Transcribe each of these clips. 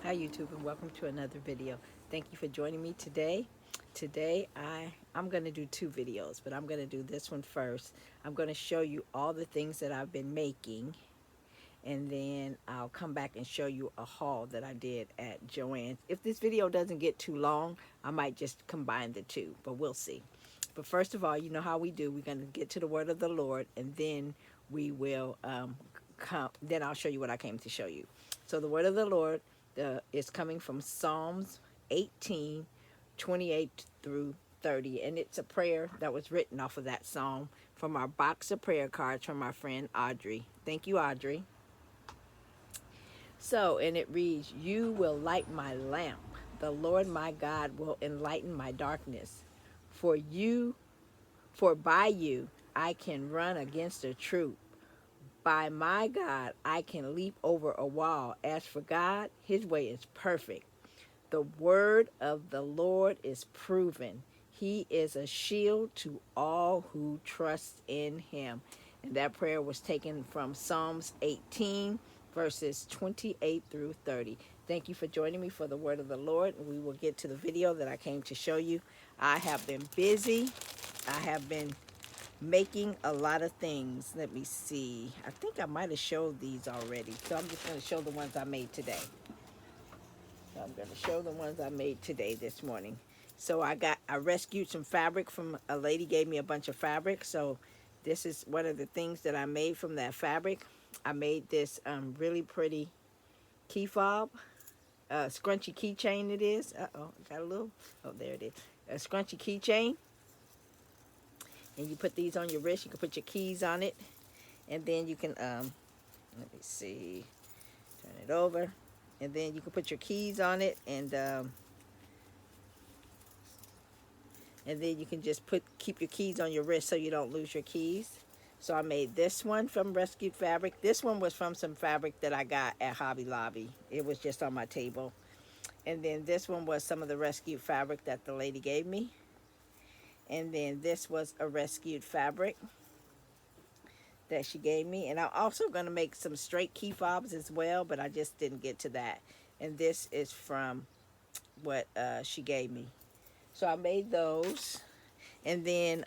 Hi YouTube, and welcome to another video. Thank you for joining me today. Today I'm going to do two videos, but I'm going to do this one first. I'm going to show you all the things that I've been making, and then I'll come back and show you a haul that I did at Joann's. If this video doesn't get too long, I might just combine the two, but we'll see. But first of all, you know how we do. We're going to get to the word of the Lord, and then we will then I'll show you what I came to show you. So the word of the Lord is coming from Psalms 18:28 through 30, and it's a prayer that was written off of that psalm from our box of prayer cards from our friend Audrey. Thank you, Audrey. So, and it reads, "You will light my lamp. The Lord my God will enlighten my darkness. For you, for by you I can run against a troop. By my God, I can leap over a wall. As for God, his way is perfect. The word of the Lord is proven. He is a shield to all who trust in him." And that prayer was taken from Psalms 18, verses 28 through 30. Thank you for joining me for the word of the Lord. We will get to the video that I came to show you. I have been busy. I have been making a lot of things. Let me see. I think I might have showed these already. So I'm just going to show the ones I made today. So I'm going to show the ones I made today this morning. So I rescued some fabric from a lady, gave me a bunch of fabric. So this is one of the things that I made from that fabric. I made this really pretty key fob, scrunchy keychain it is. Uh-oh, got a little, oh, there it is. A scrunchy keychain. And you put these on your wrist. You can put your keys on it. And then you can, let me see, turn it over. And then you can put your keys on it, and then you can just keep your keys on your wrist so you don't lose your keys. So I made this one from Rescued Fabric. This one was from some fabric that I got at Hobby Lobby. It was just on my table. And then this one was some of the rescued fabric that the lady gave me. And then this was a rescued fabric that she gave me. And I'm also going to make some straight key fobs as well, but I just didn't get to that. And this is from what she gave me. So I made those. And then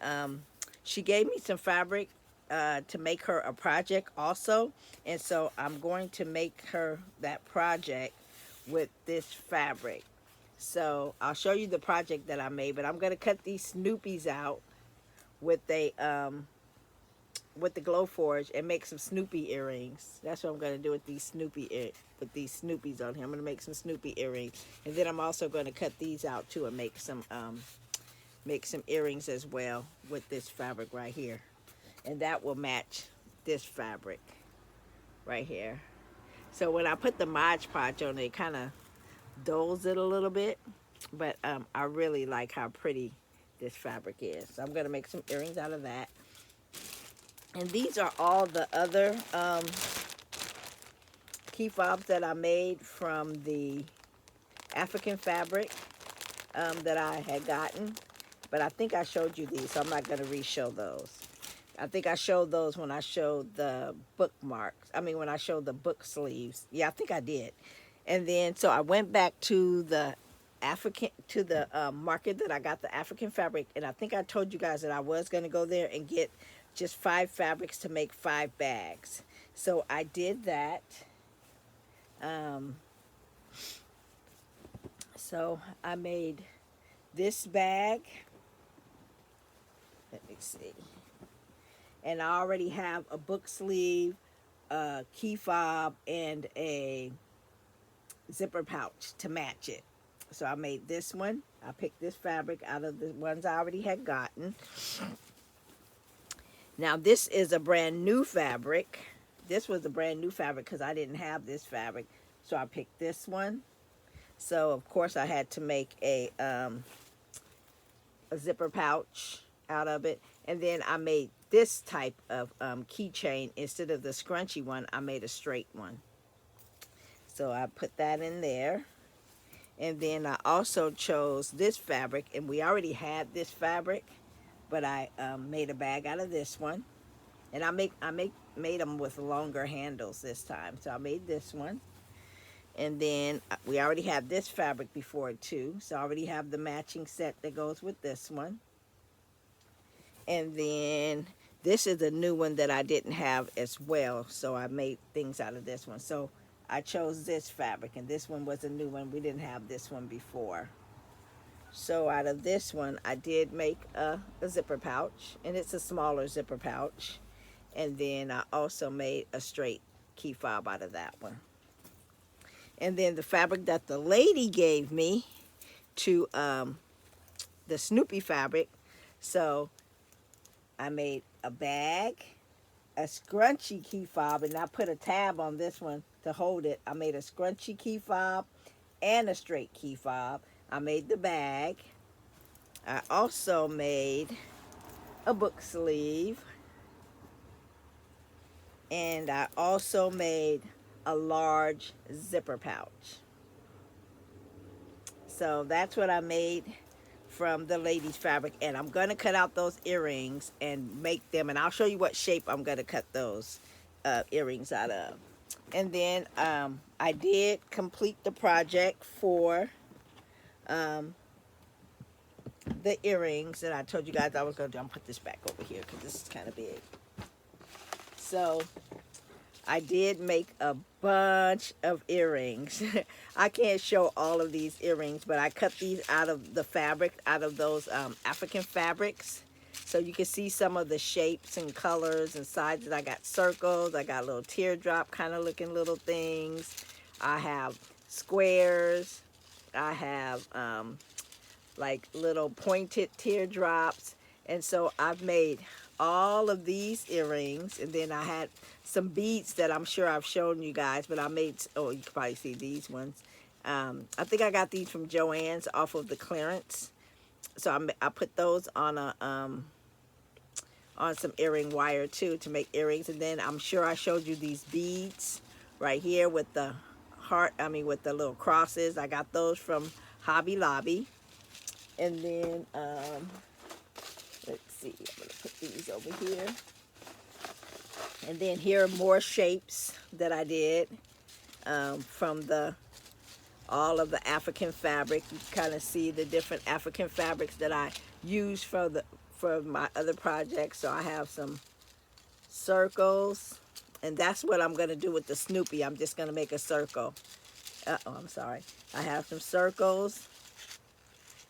she gave me some fabric to make her a project also. And so I'm going to make her that project with this fabric. So I'll show you the project that I made, but I'm going to cut these Snoopies out with a with the Glowforge and make some Snoopy earrings. That's what I'm going to do with these Snoopies on here. I'm going to make some Snoopy earrings. And then I'm also going to cut these out too and make some earrings as well with this fabric right here. And that will match this fabric right here. So when I put the Mod Podge on it kind of dulls it a little bit. But I really like how pretty this fabric is. So I'm going to make some earrings out of that. And these are all the other key fobs that I made from the African fabric that I had gotten. But I think I showed you these, so I'm not going to re-show those. I think I showed those when I showed the bookmarks. I mean, when I showed the book sleeves. Yeah, I think I did. And then, so I went back to the market that I got the African fabric. And I think I told you guys that I was going to go there and get just 5 fabrics to make 5 bags. So I did that. So I made this bag. Let me see. And I already have a book sleeve, a key fob, and a zipper pouch to match it. So I made this one. I picked this fabric out of the ones I already had gotten. Now this is a brand new fabric. This was a brand new fabric because I didn't have this fabric. So I picked this one. So of course I had to make a zipper pouch out of it. And then I made this type of keychain. Instead of the scrunchy one, I made a straight one. So I put that in there. And then I also chose this fabric, and we already had this fabric, but I made a bag out of this one. And I made them with longer handles this time. So I made this one. And then we already have this fabric before too. So I already have the matching set that goes with this one. And then this is a new one that I didn't have as well. So I made things out of this one. So I chose this fabric, and this one was a new one. We didn't have this one before. So out of this one, I did make a zipper pouch, and it's a smaller zipper pouch. And then I also made a straight key fob out of that one. And then the fabric that the lady gave me to the Snoopy fabric. So I made a bag, a scrunchy key fob, and I put a tab on this one to hold it. I made a scrunchy key fob and a straight key fob. I made the bag. I also made a book sleeve. And I also made a large zipper pouch. So that's what I made from the ladies fabric, and I'm gonna cut out those earrings and make them, and I'll show you what shape I'm gonna cut those earrings out of. And then I did complete the project for the earrings that I told you guys I was gonna do. I'm gonna put this back over here because this is kind of big. So I did make a bunch of earrings. I can't show all of these earrings, but I cut these out of the fabric, out of those African fabrics. So you can see some of the shapes and colors and sizes. I got circles, I got little teardrop kind of looking little things. I have squares. I have like little pointed teardrops. And so I've made all of these earrings, and then I had some beads that I'm sure I've shown you guys, but I made, oh, you can probably see these ones. I think I got these from Joann's off of the clearance. So I put those on a on some earring wire too to make earrings. And then I'm sure I showed you these beads right here with the heart, with the little crosses. I got those from Hobby Lobby. And then let's see, I'm gonna put these over here. And then here are more shapes that I did from all of the African fabric. You can kind of see the different African fabrics that I use for my other projects. So I have some circles, and that's what I'm gonna do with the Snoopy. I'm just gonna make a circle. I'm sorry. I have some circles.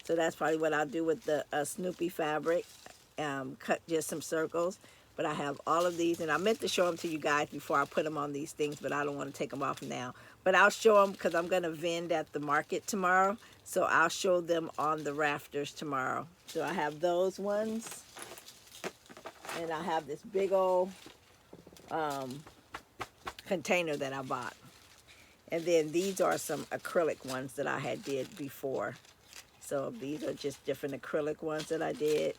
So that's probably what I'll do with the Snoopy fabric. Cut just some circles. But I have all of these, and I meant to show them to you guys before I put them on these things, but I don't want to take them off now. But I'll show them because I'm going to vend at the market tomorrow. So I'll show them on the rafters tomorrow. So I have those ones. And I have this big old container that I bought. And then these are some acrylic ones that I had did before. So these are just different acrylic ones that I did.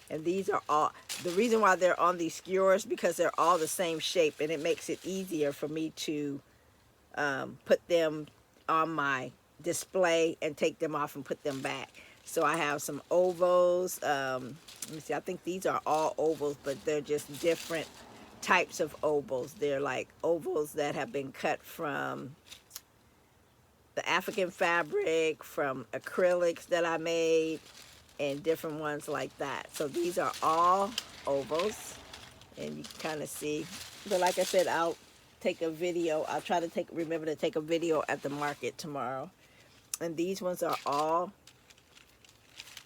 And these are all, the reason why they're on these skewers, because they're all the same shape, and it makes it easier for me to put them on my display and take them off and put them back. So I have some ovals. Let me see, I think these are all ovals, but they're just different types of ovals. They're like ovals that have been cut from the African fabric, from acrylics that I made, and different ones like that. So these are all ovals, and you can kind of see. But like I said, I'll take a video. I'll try to remember to take a video at the market tomorrow. And these ones are all,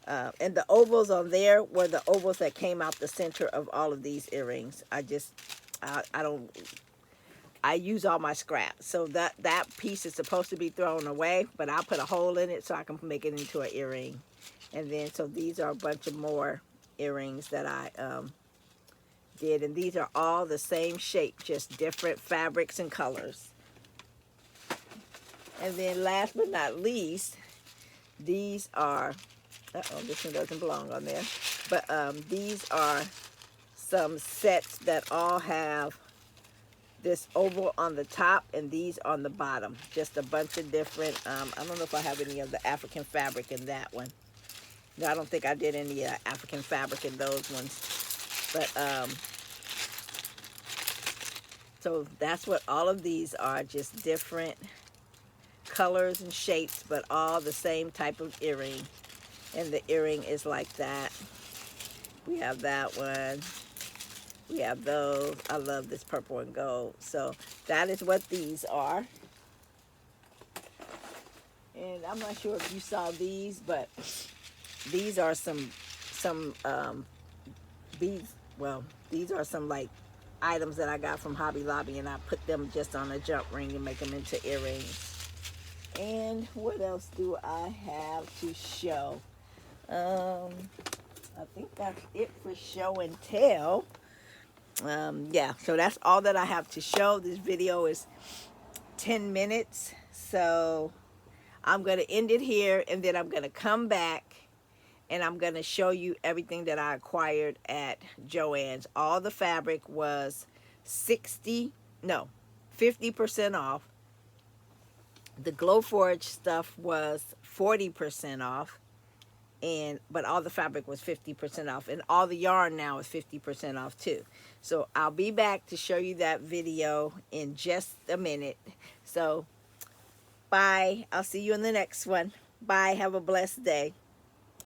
and the ovals on there were the ovals that came out the center of all of these earrings. I use all my scraps. So that piece is supposed to be thrown away, but I'll put a hole in it so I can make it into an earring. And then, so these are a bunch of more earrings that I did. And these are all the same shape, just different fabrics and colors. And then last but not least, these are, this one doesn't belong on there. But these are some sets that all have this oval on the top and these on the bottom. Just a bunch of different, I don't know if I have any of the African fabric in that one. No, I don't think I did any African fabric in those ones. But, so that's what all of these are, just different colors and shapes, but all the same type of earring. And the earring is like that. We have that one. We have those. I love this purple and gold. So that is what these are. And I'm not sure if you saw these, but these are these are some like items that I got from Hobby Lobby, and I put them just on a jump ring and make them into earrings. And what else do I have to show? I think that's it for show and tell. Yeah, so that's all that I have to show. This video is 10 minutes, so I'm going to end it here, and then I'm going to come back and I'm going to show you everything that I acquired at Joann's. All the fabric was 50% off. The Glowforge stuff was 40% off, but all the fabric was 50% off, and all the yarn now is 50% off too. So I'll be back to show you that video in just a minute. So bye. I'll see you in the next one. Bye. Have a blessed day.